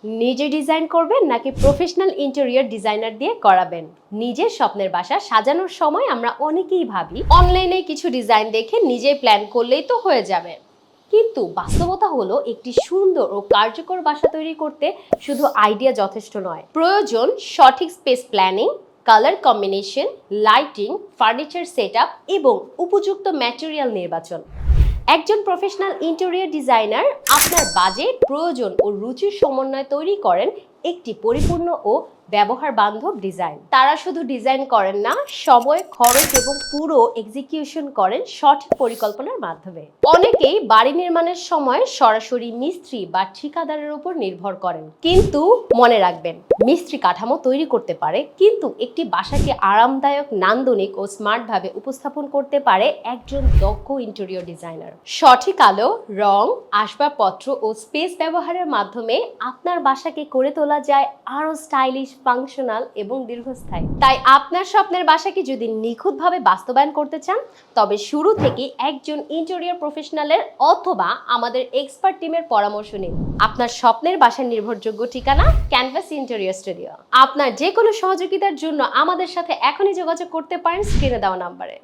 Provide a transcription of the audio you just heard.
নিজে ডিজাইন করবেন নাকি প্রফেশনাল ইন্টেরিয়র ডিজাইনার দিয়ে করাবেন? নিজের স্বপ্নের বাসা সাজানোর সময় আমরা অনেকেই ভাবি অনলাইনে কিছু ডিজাইন দেখে নিজে প্ল্যান করলেই তো হয়ে যাবে। কিন্তু বাস্তবতা হলো একটি সুন্দর ও কার্যকর বাসা তৈরি করতে শুধু আইডিয়া যথেষ্ট নয়, প্রয়োজন সঠিক space planning, colour combination, lighting, furniture setup এবং উপযুক্ত ম্যাটেরিয়াল নির্বাচন। একজন প্রফেশনাল ইন্টেরিয়র ডিজাইনার আপনার বাজেট, প্রয়োজন ও রুচির সমন্বয় তৈরি করেন একটি পরিপূর্ণ ও ব্যবহার বান্ধব ডিজাইন। তারা শুধু ডিজাইন করেন না, সময়, খরচ এবং পুরো এক্সিকিউশন করেন সঠিক পরিকল্পনার মাধ্যমে। অনেকেই বাড়ি নির্মাণের সময় সরাসরি মিস্ত্রি বা ঠিকাদারের উপর নির্ভর করেন, কিন্তু মনে রাখবেন মিস্ত্রি কাঠামো তৈরি করতে পারে, কিন্তু একটি বাসাকে আরামদায়ক, নান্দনিক ও স্মার্ট ভাবে উপস্থাপন করতে পারে একজন দক্ষ ইন্টেরিয়র ডিজাইনার। সঠিক আলো, রং, আসবাবপত্র ও স্পেস ব্যবহারের মাধ্যমে আপনার বাসাকে করে তোলা যায় আরো স্টাইলিশ, ফাংশনাল এবং দীর্ঘস্থায়ী। তাই আপনার স্বপ্নের বাসাকে যদি নিখুঁতভাবে বাস্তবায়ন করতে চান, তবে শুরু থেকে একজন ইন্টেরিয়র প্রফেশনালের অথবা আমাদের এক্সপার্ট টিমের পরামর্শ নিন। আপনার স্বপ্নের বাসার নির্ভরযোগ্য ঠিকানা ক্যানভাস ইন্টেরিয়র স্টুডিও। আপনার যে কোনো সহযোগিতার জন্য আমাদের সাথে এখনই যোগাযোগ করতে পারেন স্ক্রিনে দেওয়া নাম্বারে।